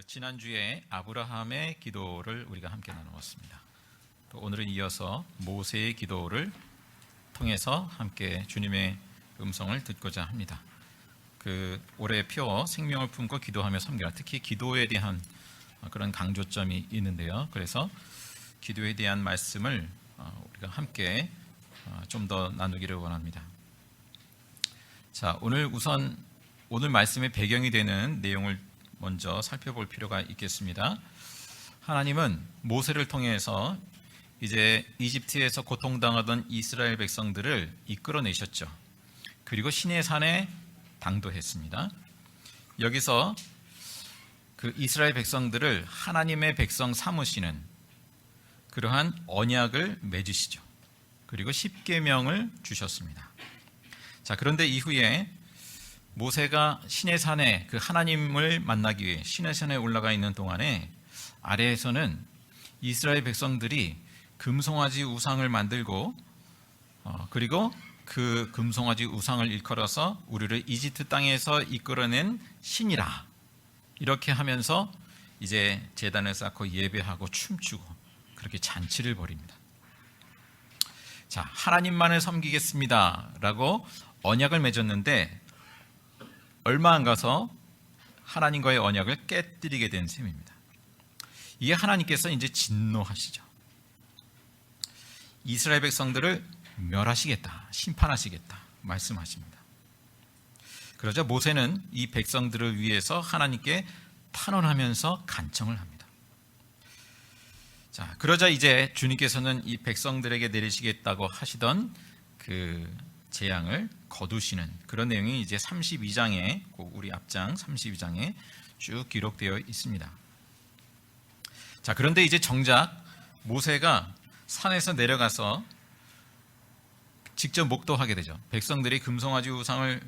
지난주에 아브라함의 기도를 우리가 함께 나누었습니다. 또 오늘은 이어서 모세의 기도를 통해서 함께 주님의 음성을 듣고자 합니다. 올해 표 생명을 품고 기도하며 섬기라, 특히 기도에 대한 그런 강조점이 있는데요. 그래서 기도에 대한 말씀을 우리가 함께 좀 더 나누기를 원합니다. 자, 오늘 말씀의 배경이 되는 내용을 먼저 살펴볼 필요가 있겠습니다. 하나님은 모세를 통해서 이제 이집트에서 고통당하던 이스라엘 백성들을 이끌어내셨죠. 그리고 시내산에 당도했습니다. 여기서 그 이스라엘 백성들을 하나님의 백성 삼으시는 그러한 언약을 맺으시죠. 그리고 십계명을 주셨습니다. 자, 그런데 이후에 모세가 시내산에 그 하나님을 만나기 위해 시내산에 올라가 있는 동안에 아래에서는 이스라엘 백성들이 금송아지 우상을 만들고 그리고 그 금송아지 우상을 일컬어서 우리를 이집트 땅에서 이끌어낸 신이라 이렇게 하면서 이제 제단을 쌓고 예배하고 춤추고 그렇게 잔치를 벌입니다. 자, 하나님만을 섬기겠습니다 라고 언약을 맺었는데 얼마 안 가서 하나님과의 언약을 깨뜨리게 된 셈입니다. 이게 하나님께서 이제 진노하시죠. 이스라엘 백성들을 멸하시겠다, 심판하시겠다 말씀하십니다. 그러자 모세는 이 백성들을 위해서 하나님께 탄원하면서 간청을 합니다. 자, 그러자 이제 주님께서는 이 백성들에게 내리시겠다고 하시던 그 재앙을 거두시는 그런 내용이 이제 32장에, 우리 앞장 32장에 쭉 기록되어 있습니다. 자, 그런데 이제 정작 모세가 산에서 내려가서 직접 목도하게 되죠. 백성들이 금송아지 우상을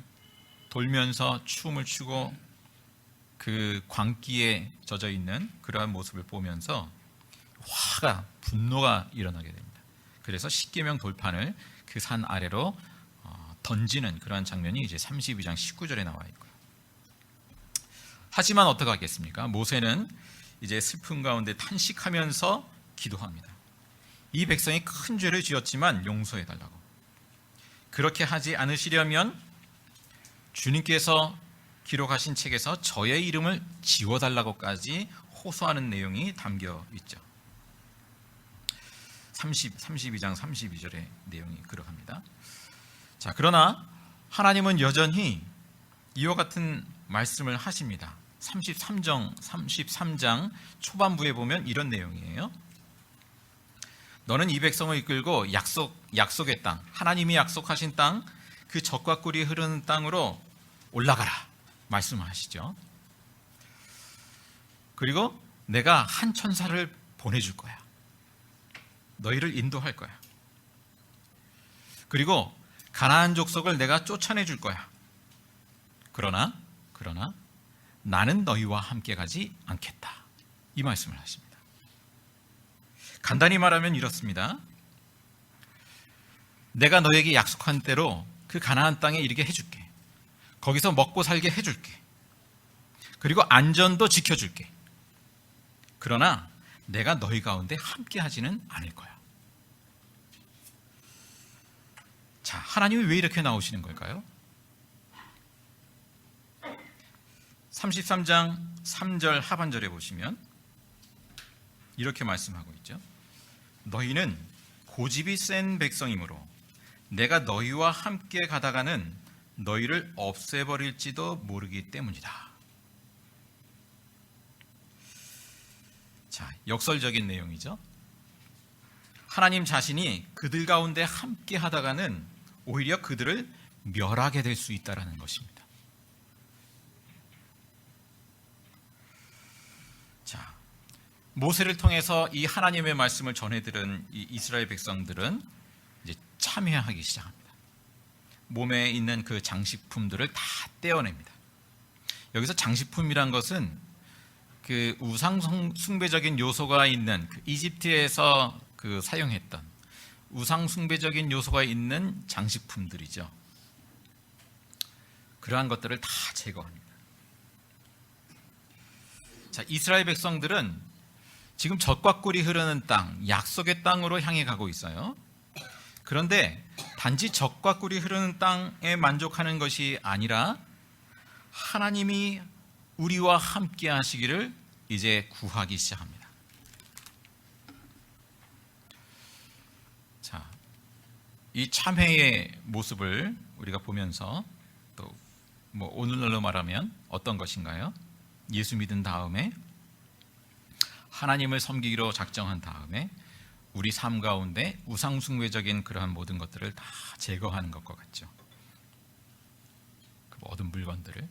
돌면서 춤을 추고 그 광기에 젖어 있는 그러한 모습을 보면서 분노가 일어나게 됩니다. 그래서 십계명 돌판을 그 산 아래로 던지는 그러한 장면이 이제 32장 19절에 나와 있고요. 하지만 어떡하겠습니까? 모세는 이제 슬픔 가운데 탄식하면서 기도합니다. 이 백성이 큰 죄를 지었지만 용서해달라고. 그렇게 하지 않으시려면 주님께서 기록하신 책에서 저의 이름을 지워달라고까지 호소하는 내용이 담겨 있죠. 32장 32절의 내용이 그러합니다. 자, 그러나 하나님은 여전히 이와 같은 말씀을 하십니다. 33장 초반부에 보면 이런 내용이에요. 너는 이 백성을 이끌고 약속의 땅, 하나님이 약속하신 땅, 그 젖과 꿀이 흐르는 땅으로 올라가라 말씀하시죠. 그리고 내가 한 천사를 보내줄 거야. 너희를 인도할 거야. 그리고 가나안 족속을 내가 쫓아내줄 거야. 그러나 나는 너희와 함께 가지 않겠다. 이 말씀을 하십니다. 간단히 말하면 이렇습니다. 내가 너에게 약속한 대로 그 가나안 땅에 이르게 해줄게. 거기서 먹고 살게 해줄게. 그리고 안전도 지켜줄게. 그러나 내가 너희 가운데 함께 하지는 않을 거야. 자, 하나님이 왜 이렇게 나오시는 걸까요? 33장 3절 하반절에 보시면 이렇게 말씀하고 있죠. 너희는 고집이 센 백성이므로 내가 너희와 함께 가다가는 너희를 없애버릴지도 모르기 때문이다. 자, 역설적인 내용이죠. 하나님 자신이 그들 가운데 함께 하다가는 오히려 그들을 멸하게 될 수 있다는 것입니다. 자, 모세를 통해서 이 하나님의 말씀을 전해들은 이 이스라엘 백성들은 이제 참회하기 시작합니다. 몸에 있는 그 장식품들을 다 떼어냅니다. 여기서 장식품이란 것은 그 우상 숭배적인 요소가 있는 그 이집트에서 그 사용했던 우상 숭배적인 요소가 있는 장식품들이죠. 그러한 것들을 다 제거합니다. 자, 이스라엘 백성들은 지금 젖과 꿀이 흐르는 땅, 약속의 땅으로 향해 가고 있어요. 그런데 단지 젖과 꿀이 흐르는 땅에 만족하는 것이 아니라 하나님이 우리와 함께 하시기를 이제 구하기 시작합니다. 자, 이 참회의 모습을 우리가 보면서 또 뭐 오늘날로 말하면 어떤 것인가요? 예수 믿은 다음에 하나님을 섬기기로 작정한 다음에 우리 삶 가운데 우상숭배적인 그러한 모든 것들을 다 제거하는 것과 같죠. 그 모든 물건들을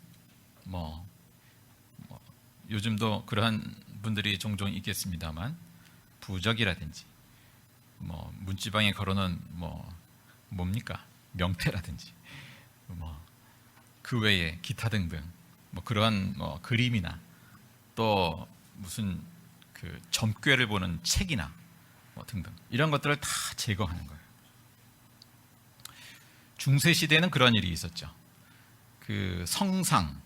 요즘도 그러한 분들이 종종 있겠습니다만 부적이라든지 문지방에 걸어놓은 뭡니까? 명패라든지 그 외에 기타 등등 그러한 그림이나 또 무슨 그 점괘를 보는 책이나 등등 이런 것들을 다 제거하는 거예요. 중세 시대에는 그런 일이 있었죠. 그 성상,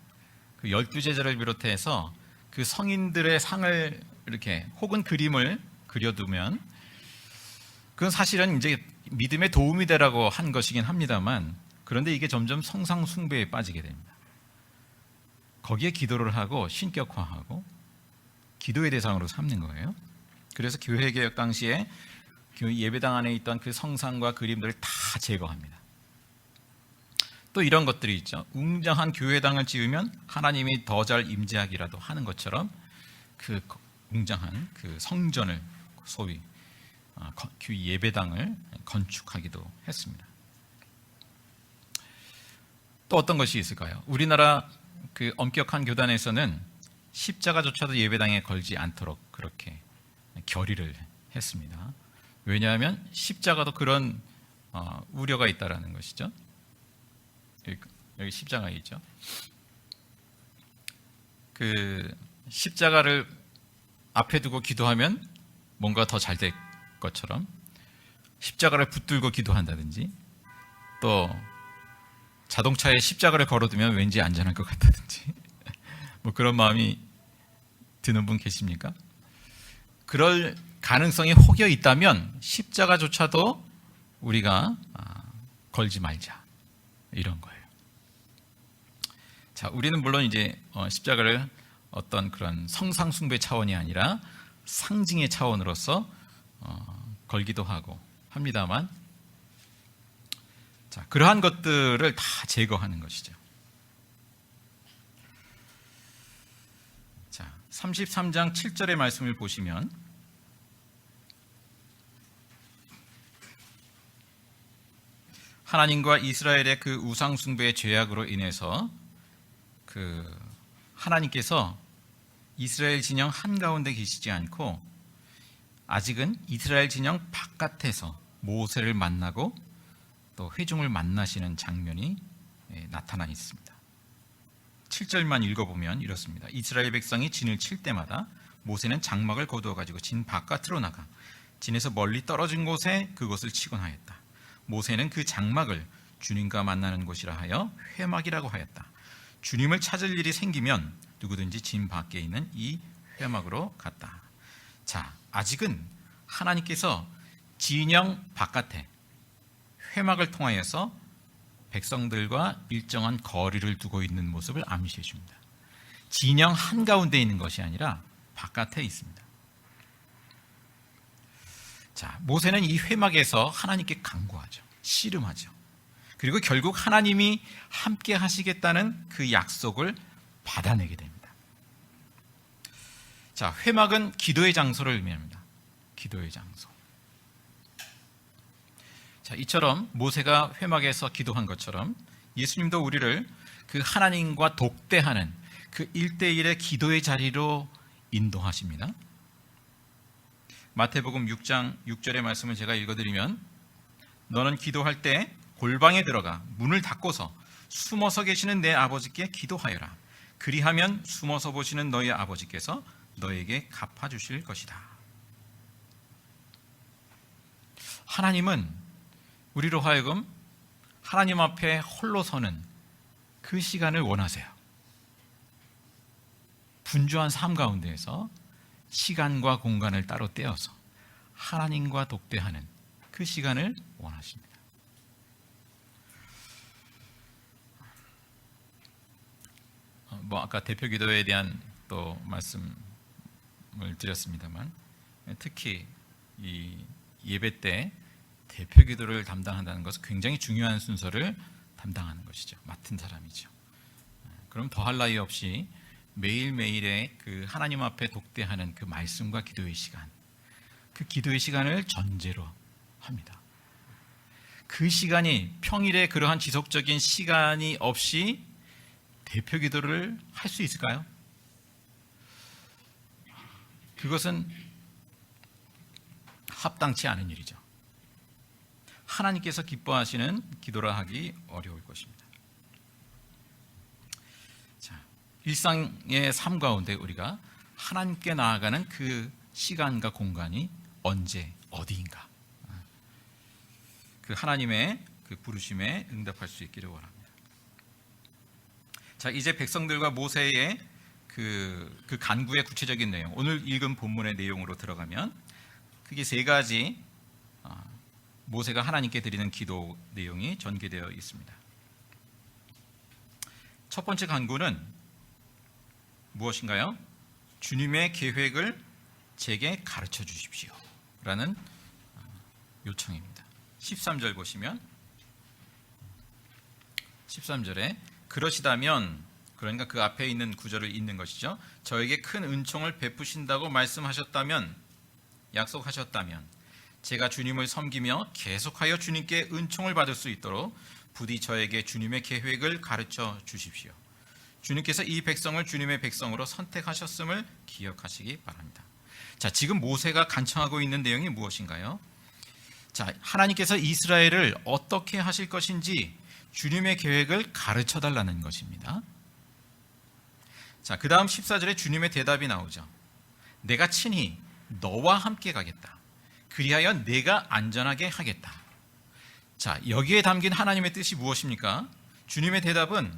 그 12제자를 비롯해서 그 성인들의 상을 이렇게 혹은 그림을 그려두면 그건 사실은 이제 믿음에 도움이 되라고 한 것이긴 합니다만, 그런데 이게 점점 성상 숭배에 빠지게 됩니다. 거기에 기도를 하고 신격화하고 기도의 대상으로 삼는 거예요. 그래서 교회 개혁 당시에 예배당 안에 있던 그 성상과 그림들을 다 제거합니다. 또 이런 것들이 있죠. 웅장한 교회당을 지으면 하나님이 더 잘 임재하기라도 하는 것처럼 그 웅장한 그 성전을 소위 그 예배당을 건축하기도 했습니다. 또 어떤 것이 있을까요? 우리나라 그 엄격한 교단에서는 십자가조차도 예배당에 걸지 않도록 그렇게 결의를 했습니다. 왜냐하면 십자가도 그런 우려가 있다라는 것이죠. 여기 십자가 있죠. 그 십자가를 앞에 두고 기도하면 뭔가 더 잘 될 것처럼 십자가를 붙들고 기도한다든지, 또 자동차에 십자가를 걸어두면 왠지 안전할 것 같다든지 그런 마음이 드는 분 계십니까? 그럴 가능성이 혹여 있다면 십자가조차도 우리가 걸지 말자, 이런 거예요. 자, 우리는 물론 이제 십자가를 어떤 그런 성상숭배 차원이 아니라 상징의 차원으로서 걸기도 하고 합니다만, 자, 그러한 것들을 다 제거하는 것이죠. 자, 33장 7절의 말씀을 보시면 하나님과 이스라엘의 그 우상 숭배의 죄악으로 인해서 그 하나님께서 이스라엘 진영 한가운데 계시지 않고 아직은 이스라엘 진영 바깥에서 모세를 만나고 또 회중을 만나시는 장면이 나타나 있습니다. 7절만 읽어보면 이렇습니다. 이스라엘 백성이 진을 칠 때마다 모세는 장막을 거두어 가지고 진 바깥으로 나가 진에서 멀리 떨어진 곳에 그것을 치곤 하였다. 모세는 그 장막을 주님과 만나는 곳이라 하여 회막이라고 하였다. 주님을 찾을 일이 생기면 누구든지 진 밖에 있는 이 회막으로 갔다. 자, 아직은 하나님께서 진영 바깥에 회막을 통하여서 백성들과 일정한 거리를 두고 있는 모습을 암시해 줍니다. 진영 한가운데 있는 것이 아니라 바깥에 있습니다. 자, 모세는 이 회막에서 하나님께 간구하죠. 씨름하죠. 그리고 결국 하나님이 함께 하시겠다는 그 약속을 받아내게 됩니다. 자, 회막은 기도의 장소를 의미합니다. 기도의 장소. 자, 이처럼 모세가 회막에서 기도한 것처럼 예수님도 우리를 그 하나님과 독대하는 그 1대1의 기도의 자리로 인도하십니다. 마태복음 6장 6절의 말씀을 제가 읽어드리면, 너는 기도할 때 골방에 들어가 문을 닫고서 숨어서 계시는 내 아버지께 기도하여라. 그리하면 숨어서 보시는 너희 아버지께서 너에게 갚아주실 것이다. 하나님은 우리로 하여금 하나님 앞에 홀로 서는 그 시간을 원하세요. 분주한 삶 가운데에서 시간과 공간을 따로 떼어서 하나님과 독대하는 그 시간을 원하십니다. 아까 대표 기도에 대한 또 말씀을 드렸습니다만, 특히 이 예배 때 대표 기도를 담당한다는 것은 굉장히 중요한 순서를 담당하는 것이죠. 맡은 사람이죠. 그럼 더할 나위 없이 매일매일의 그 하나님 앞에 독대하는 그 말씀과 기도의 시간, 그 기도의 시간을 전제로 합니다. 그 시간이 평일에 그러한 지속적인 시간이 없이 대표 기도를 할 수 있을까요? 그것은 합당치 않은 일이죠. 하나님께서 기뻐하시는 기도라 하기 어려울 것입니다. 자, 일상의 삶 가운데 우리가 하나님께 나아가는 그 시간과 공간이 언제 어디인가, 그 하나님의 그 부르심에 응답할 수 있기를 원합니다. 자, 이제 백성들과 모세의 그 간구의 구체적인 내용, 오늘 읽은 본문의 내용으로 들어가면 크게 세 가지 모세가 하나님께 드리는 기도 내용이 전개되어 있습니다. 첫 번째 간구는 무엇인가요? 주님의 계획을 제게 가르쳐 주십시오 라는 요청입니다. 13절 보시면 13절에 그러시다면, 그러니까 그 앞에 있는 구절을 읽는 것이죠. 저에게 큰 은총을 베푸신다고 말씀하셨다면, 약속하셨다면 제가 주님을 섬기며 계속하여 주님께 은총을 받을 수 있도록 부디 저에게 주님의 계획을 가르쳐 주십시오. 주님께서 이 백성을 주님의 백성으로 선택하셨음을 기억하시기 바랍니다. 자, 지금 모세가 간청하고 있는 내용이 무엇인가요? 자, 하나님께서 이스라엘을 어떻게 하실 것인지 주님의 계획을 가르쳐 달라는 것입니다. 자, 그 다음 14절에 주님의 대답이 나오죠. 내가 친히 너와 함께 가겠다. 그리하여 내가 안전하게 하겠다. 자, 여기에 담긴 하나님의 뜻이 무엇입니까? 주님의 대답은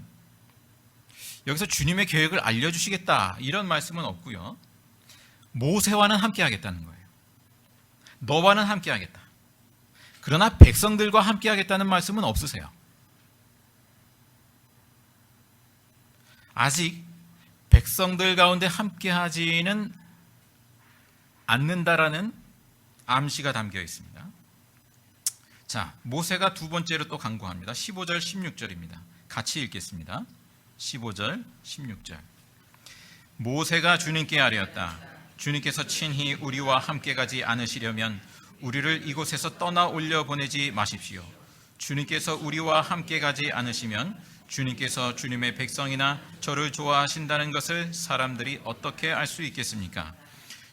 여기서 주님의 계획을 알려주시겠다 이런 말씀은 없고요. 모세와는 함께 하겠다는 거예요. 너와는 함께 하겠다. 그러나 백성들과 함께 하겠다는 말씀은 없으세요. 아직 백성들 가운데 함께 하지는 않는다라는 암시가 담겨 있습니다. 자, 모세가 두 번째로 또 간구합니다. 15절 16절입니다. 같이 읽겠습니다. 15절 16절. 모세가 주님께 아뢰었다. 주님께서 친히 우리와 함께 가지 않으시려면 우리를 이곳에서 떠나 올려 보내지 마십시오. 주님께서 우리와 함께 가지 않으시면 주님께서 주님의 백성이나 저를 좋아하신다는 것을 사람들이 어떻게 알 수 있겠습니까?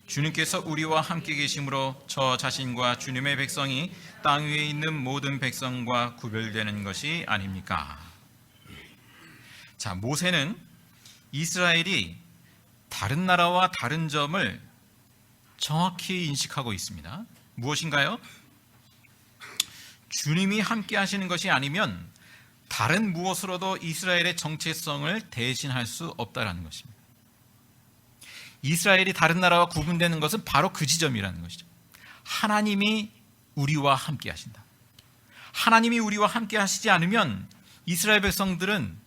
주님께서 우리와 함께 계심으로 저 자신과 주님의 백성이 땅 위에 있는 모든 백성과 구별되는 것이 아닙니까? 자, 모세는 이스라엘이 다른 나라와 다른 점을 정확히 인식하고 있습니다. 무엇인가요? 주님이 함께 하시는 것이 아니면 다른 무엇으로도 이스라엘의 정체성을 대신할 수 없다라는 것입니다. 이스라엘이 다른 나라와 구분되는 것은 바로 그 지점이라는 것이죠. 하나님이 우리와 함께 하신다. 하나님이 우리와 함께 하시지 않으면 이스라엘 백성들은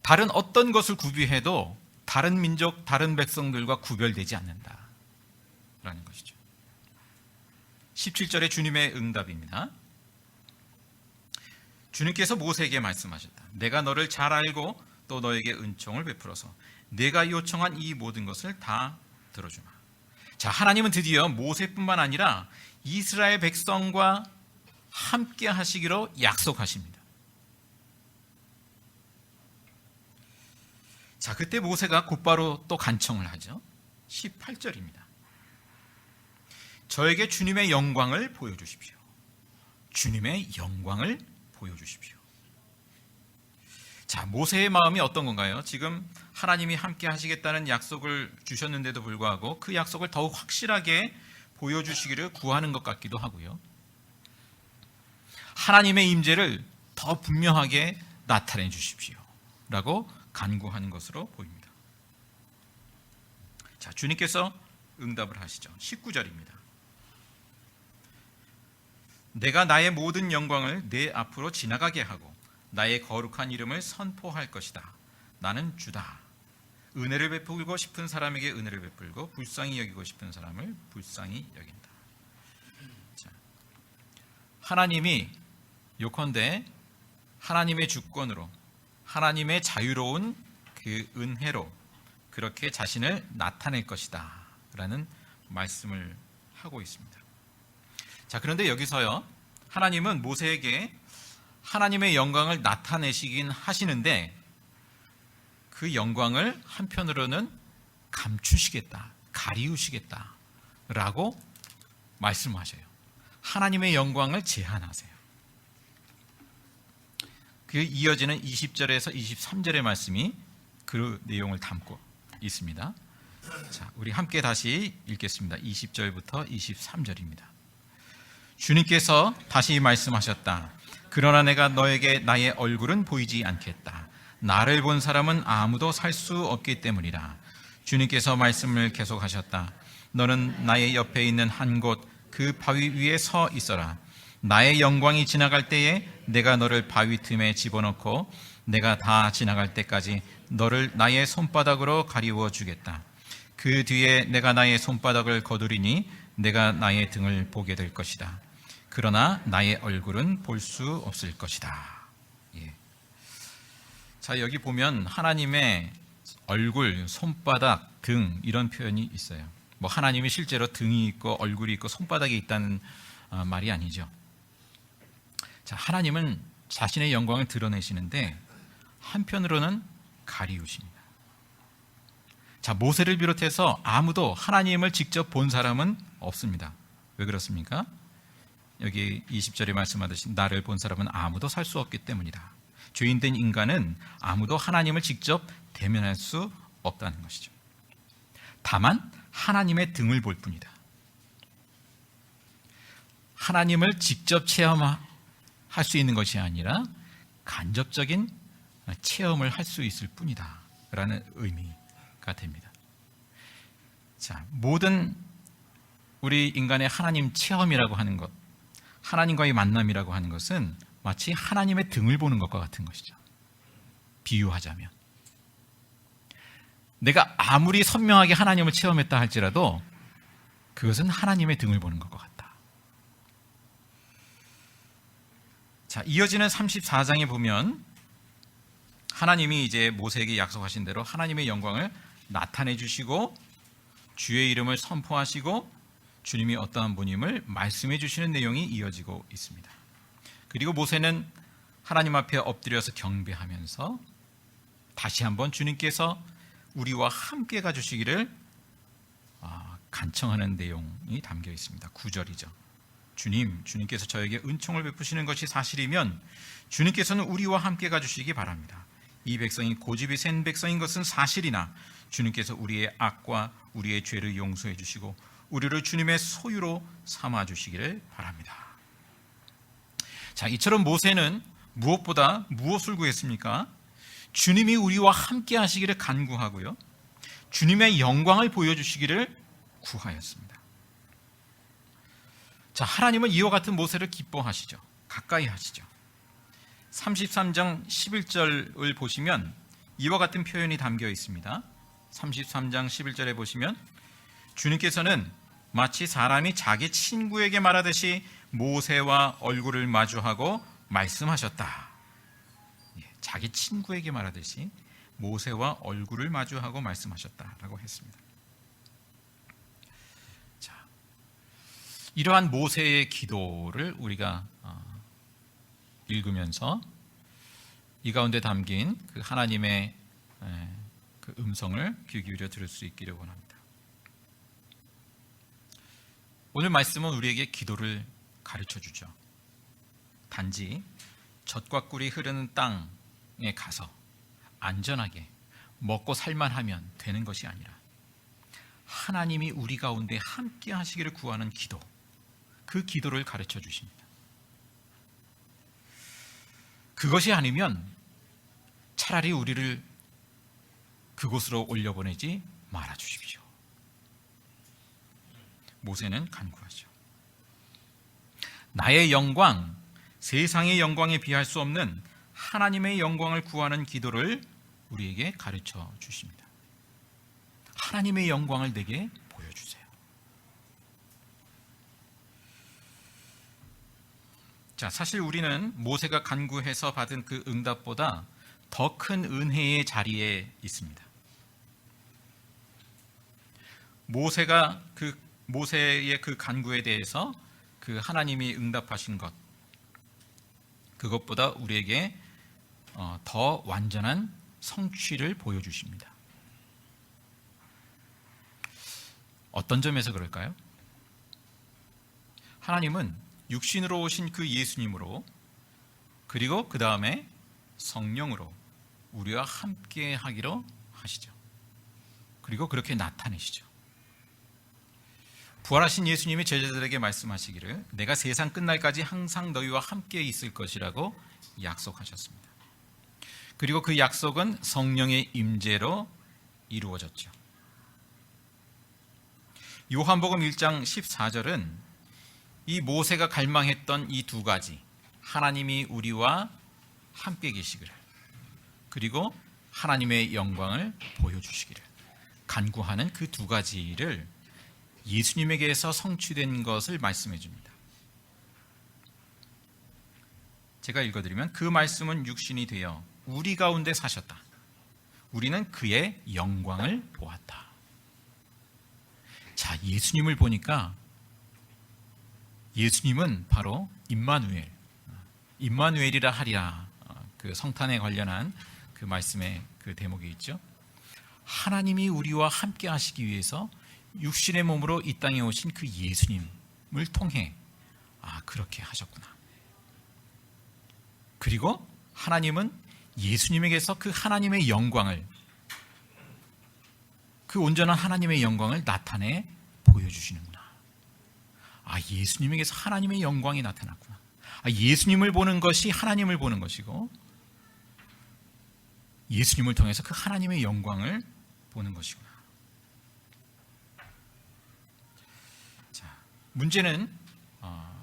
다른 어떤 것을 구비해도 다른 민족, 다른 백성들과 구별되지 않는다라는 것이죠. 17절에 주님의 응답입니다. 주님께서 모세에게 말씀하셨다. 내가 너를 잘 알고 또 너에게 은총을 베풀어서 내가 요청한 이 모든 것을 다 들어주마. 자, 하나님은 드디어 모세뿐만 아니라 이스라엘 백성과 함께 하시기로 약속하십니다. 자, 그때 모세가 곧바로 또 간청을 하죠. 18절입니다. 저에게 주님의 영광을 보여주십시오. 주님의 영광을 보여주십시오. 자, 모세의 마음이 어떤 건가요? 지금 하나님이 함께 하시겠다는 약속을 주셨는데도 불구하고 그 약속을 더욱 확실하게 보여주시기를 구하는 것 같기도 하고요. 하나님의 임재를 더 분명하게 나타내 주십시오 라고 간구하는 것으로 보입니다. 자, 주님께서 응답을 하시죠. 19절입니다. 내가 나의 모든 영광을 내 앞으로 지나가게 하고 나의 거룩한 이름을 선포할 것이다. 나는 주다. 은혜를 베풀고 싶은 사람에게 은혜를 베풀고 불쌍히 여기고 싶은 사람을 불쌍히 여긴다. 자, 하나님이 요컨대 하나님의 주권으로 하나님의 자유로운 그 은혜로 그렇게 자신을 나타낼 것이다 라는 말씀을 하고 있습니다. 자, 그런데 여기서요, 하나님은 모세에게 하나님의 영광을 나타내시긴 하시는데 그 영광을 한편으로는 감추시겠다, 가리우시겠다 라고 말씀하셔요. 하나님의 영광을 제한하세요. 그 이어지는 20절에서 23절의 말씀이 그 내용을 담고 있습니다. 자, 우리 함께 다시 읽겠습니다. 20절부터 23절입니다. 주님께서 다시 말씀하셨다. 그러나 내가 너에게 나의 얼굴은 보이지 않겠다. 나를 본 사람은 아무도 살 수 없기 때문이라. 주님께서 말씀을 계속하셨다. 너는 나의 옆에 있는 한 곳 그 바위 위에 서 있어라. 나의 영광이 지나갈 때에 내가 너를 바위 틈에 집어넣고 내가 다 지나갈 때까지 너를 나의 손바닥으로 가리워 주겠다. 그 뒤에 내가 나의 손바닥을 거두리니 내가 나의 등을 보게 될 것이다. 그러나 나의 얼굴은 볼 수 없을 것이다. 예. 자, 여기 보면 하나님의 얼굴, 손바닥, 등 이런 표현이 있어요. 뭐 하나님이 실제로 등이 있고 얼굴이 있고 손바닥이 있다는 말이 아니죠. 자, 하나님은 자신의 영광을 드러내시는데 한편으로는 가리우십니다. 자, 모세를 비롯해서 아무도 하나님을 직접 본 사람은 없습니다. 왜 그렇습니까? 여기 20절에 말씀하듯이 나를 본 사람은 아무도 살 수 없기 때문이다. 죄인된 인간은 아무도 하나님을 직접 대면할 수 없다는 것이죠. 다만 하나님의 등을 볼 뿐이다. 하나님을 직접 체험할 수 있는 것이 아니라 간접적인 체험을 할 수 있을 뿐이다 라는 의미가 됩니다. 자, 모든 우리 인간의 하나님 체험이라고 하는 것, 하나님과의 만남이라고 하는 것은 마치 하나님의 등을 보는 것과 같은 것이죠. 비유하자면 내가 아무리 선명하게 하나님을 체험했다 할지라도 그것은 하나님의 등을 보는 것과 같다. 자, 이어지는 34장에 보면 하나님이 이제 모세에게 약속하신 대로 하나님의 영광을 나타내 주시고 주의 이름을 선포하시고 주님이 어떠한 분임을 말씀해 주시는 내용이 이어지고 있습니다. 그리고 모세는 하나님 앞에 엎드려서 경배하면서 다시 한번 주님께서 우리와 함께 가주시기를 간청하는 내용이 담겨 있습니다. 9절이죠. 주님께서 저에게 은총을 베푸시는 것이 사실이면 주님께서는 우리와 함께 가주시기 바랍니다. 이 백성이 고집이 센 백성인 것은 사실이나 주님께서 우리의 악과 우리의 죄를 용서해 주시고 우리를 주님의 소유로 삼아 주시기를 바랍니다. 자, 이처럼 모세는 무엇보다 무엇을 구했습니까? 주님이 우리와 함께 하시기를 간구하고요, 주님의 영광을 보여주시기를 구하였습니다. 자, 하나님은 이와 같은 모세를 기뻐하시죠. 가까이 하시죠. 33장 11절을 보시면 이와 같은 표현이 담겨 있습니다. 33장 11절에 보시면 주님께서는 마치 사람이 자기 친구에게 말하듯이 모세와 얼굴을 마주하고 말씀하셨다. 자기 친구에게 말하듯이 모세와 얼굴을 마주하고 말씀하셨다라고 했습니다. 자, 이러한 모세의 기도를 우리가 읽으면서 이 가운데 담긴 그 하나님의 그 음성을 귀 기울여 들을 수 있기를 원합니다. 오늘 말씀은 우리에게 기도를 가르쳐 주죠. 단지 젖과 꿀이 흐르는 땅에 가서 안전하게 먹고 살만하면 되는 것이 아니라 하나님이 우리 가운데 함께 하시기를 구하는 기도, 그 기도를 가르쳐 주십니다. 그것이 아니면 차라리 우리를 그곳으로 올려보내지 말아 주십시오. 모세는 간구하죠. 나의 영광, 세상의 영광에 비할 수 없는 하나님의 영광을 구하는 기도를 우리에게 가르쳐 주십니다. 하나님의 영광을 내게 보여주세요. 자, 사실 우리는 모세가 간구해서 받은 그 응답보다 더 큰 은혜의 자리에 있습니다. 모세의 그 간구에 대해서 그 하나님이 응답하신 것, 그것보다 우리에게 더 완전한 성취를 보여주십니다. 어떤 점에서 그럴까요? 하나님은 육신으로 오신 그 예수님으로, 그리고 그 다음에 성령으로 우리와 함께 하기로 하시죠. 그리고 그렇게 나타내시죠. 부활하신 예수님이 제자들에게 말씀하시기를 내가 세상 끝날까지 항상 너희와 함께 있을 것이라고 약속하셨습니다. 그리고 그 약속은 성령의 임재로 이루어졌죠. 요한복음 1장 14절은 이 모세가 갈망했던 이 두 가지, 하나님이 우리와 함께 계시기를, 그리고 하나님의 영광을 보여주시기를 간구하는 그 두 가지를 예수님에게서 성취된 것을 말씀해 줍니다. 제가 읽어드리면 그 말씀은 육신이 되어 우리 가운데 사셨다. 우리는 그의 영광을 보았다. 자, 예수님을 보니까 예수님은 바로 임마누엘이라 하리라. 그 성탄에 관련한 그 말씀의 그 대목이 있죠. 하나님이 우리와 함께 하시기 위해서 육신의 몸으로 이 땅에 오신 그 예수님을 통해 그렇게 하셨구나. 그리고 하나님은 예수님에게서 그 하나님의 영광을, 그 온전한 하나님의 영광을 나타내 보여주시는구나. 예수님에게서 하나님의 영광이 나타났구나. 예수님을 보는 것이 하나님을 보는 것이고, 예수님을 통해서 그 하나님의 영광을 보는 것이구나. 자, 문제는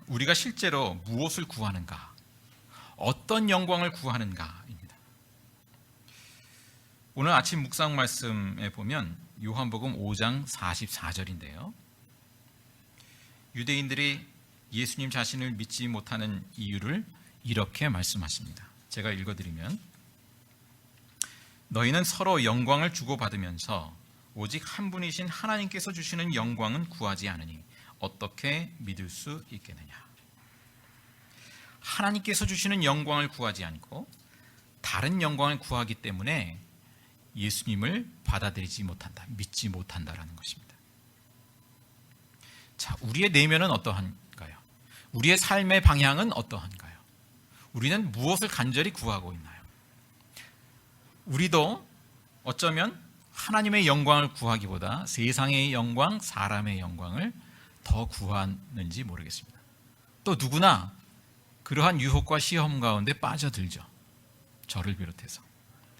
우리가 실제로 무엇을 구하는가, 어떤 영광을 구하는가입니다. 오늘 아침 묵상 말씀에 보면 요한복음 5장 44절인데요. 유대인들이 예수님 자신을 믿지 못하는 이유를 이렇게 말씀하십니다. 제가 읽어드리면 너희는 서로 영광을 주고받으면서 오직 한 분이신 하나님께서 주시는 영광은 구하지 않으니 어떻게 믿을 수 있겠느냐. 하나님께서 주시는 영광을 구하지 않고 다른 영광을 구하기 때문에 예수님을 받아들이지 못한다, 믿지 못한다라는 것입니다. 자, 우리의 내면은 어떠한가요? 우리의 삶의 방향은 어떠한가요? 우리는 무엇을 간절히 구하고 있나요? 우리도 어쩌면 하나님의 영광을 구하기보다 세상의 영광, 사람의 영광을 더 구하는지 모르겠습니다. 또 누구나 그러한 유혹과 시험 가운데 빠져들죠. 저를 비롯해서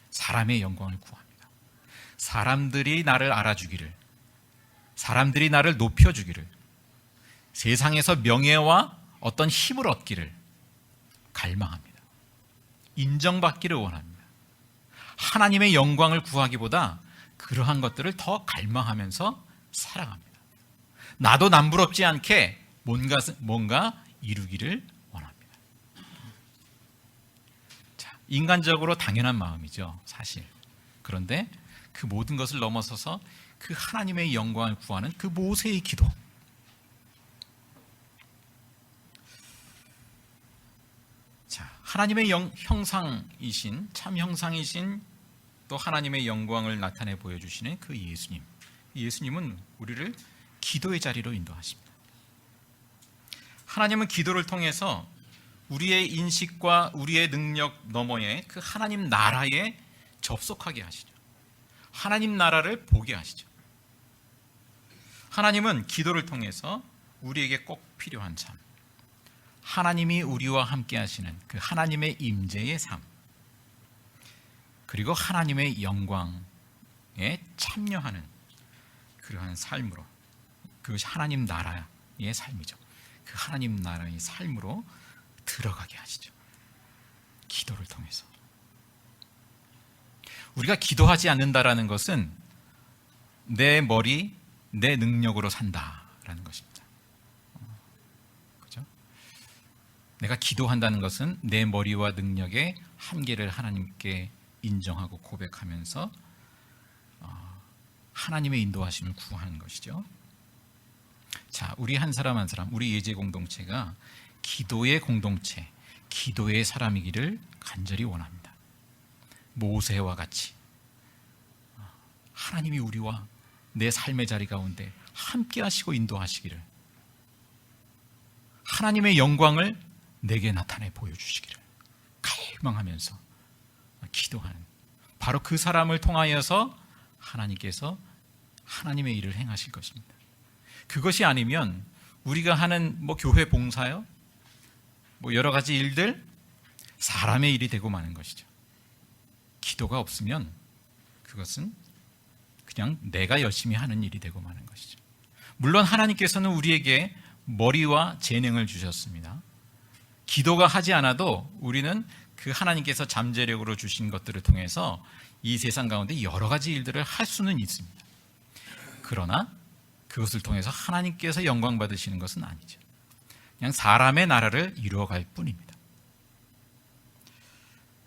사람의 영광을 구합니다. 사람들이 나를 알아주기를, 사람들이 나를 높여주기를, 세상에서 명예와 어떤 힘을 얻기를 갈망합니다. 인정받기를 원합니다. 하나님의 영광을 구하기보다 그러한 것들을 더 갈망하면서 살아갑니다. 나도 남부럽지 않게 뭔가 이루기를 원합니다. 자, 인간적으로 당연한 마음이죠, 사실. 그런데 그 모든 것을 넘어서서 그 하나님의 영광을 구하는 그 모세의 기도, 하나님의 형상이신, 참 형상이신 또 하나님의 영광을 나타내 보여주시는 그 예수님. 예수님은 우리를 기도의 자리로 인도하십니다. 하나님은 기도를 통해서 우리의 인식과 우리의 능력 너머에 그 하나님 나라에 접속하게 하시죠. 하나님 나라를 보게 하시죠. 하나님은 기도를 통해서 우리에게 꼭 필요한 삶, 하나님이 우리와 함께 하시는 그 하나님의 임재의 삶, 그리고 하나님의 영광에 참여하는 그러한 삶으로, 그것이 하나님 나라의 삶이죠. 그 하나님 나라의 삶으로 들어가게 하시죠. 기도를 통해서. 우리가 기도하지 않는다라는 것은 내 머리, 내 능력으로 산다라는 것입니다. 그죠? 내가 기도한다는 것은 내 머리와 능력의 한계를 하나님께 인정하고 고백하면서 하나님의 인도하심을 구하는 것이죠. 자, 우리 한 사람 한 사람, 우리 예제 공동체가 기도의 공동체, 기도의 사람이기를 간절히 원합니다. 모세와 같이 하나님이 우리와 내 삶의 자리 가운데 함께 하시고 인도하시기를, 하나님의 영광을 내게 나타내 보여주시기를 갈망하면서 기도하는, 바로 그 사람을 통하여서 하나님께서 하나님의 일을 행하실 것입니다. 그것이 아니면 우리가 하는 교회 봉사요, 여러 가지 일들, 사람의 일이 되고 마는 것이죠. 기도가 없으면 그것은 그냥 내가 열심히 하는 일이 되고 마는 것이죠. 물론 하나님께서는 우리에게 머리와 재능을 주셨습니다. 기도가 하지 않아도 우리는 그 하나님께서 잠재력으로 주신 것들을 통해서 이 세상 가운데 여러 가지 일들을 할 수는 있습니다. 그러나 그것을 통해서 하나님께서 영광 받으시는 것은 아니죠. 그냥 사람의 나라를 이루어갈 뿐입니다.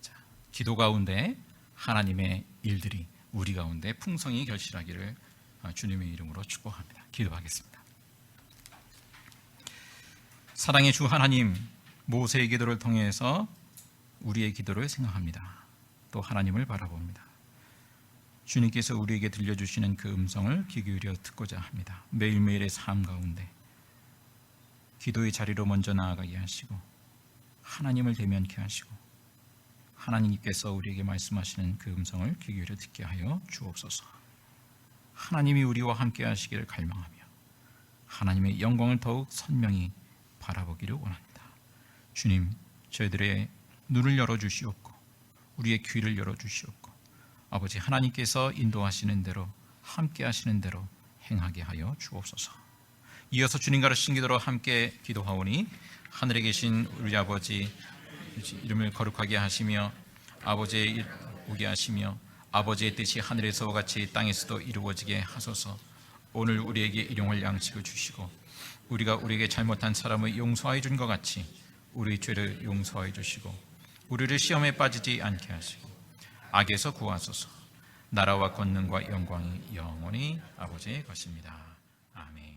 자, 기도 가운데 하나님의 일들이 우리 가운데 풍성히 결실하기를 주님의 이름으로 축복합니다. 기도하겠습니다. 사랑의 주 하나님, 모세의 기도를 통해서 우리의 기도를 생각합니다. 또 하나님을 바라봅니다. 주님께서 우리에게 들려주시는 그 음성을 귀 기울여 듣고자 합니다. 매일매일의 삶 가운데 기도의 자리로 먼저 나아가게 하시고 하나님을 대면케 하시고 하나님께서 우리에게 말씀하시는 그 음성을 귀 기울여 듣게 하여 주옵소서. 하나님이 우리와 함께 하시기를 갈망하며 하나님의 영광을 더욱 선명히 바라보기를 원합니다. 주님, 저희들의 눈을 열어주시옵고 우리의 귀를 열어주시옵고 아버지, 하나님께서 인도하시는 대로 함께 하시는 대로 행하게 하여 주옵소서. 이어서 주님 가르치신 기도로 함께 기도하오니 하늘에 계신 우리 아버지 이름을 거룩하게 하시며 아버지의 일 오게 하시며 아버지의 뜻이 하늘에서와 같이 땅에서도 이루어지게 하소서. 오늘 우리에게 일용할 양식을 주시고 우리가 우리에게 잘못한 사람을 용서하여 준 것 같이 우리 죄를 용서하여 주시고 우리를 시험에 빠지지 않게 하시고 악에서 구하소서. 나라와 권능과 영광이 영원히 아버지의 것입니다. 아멘.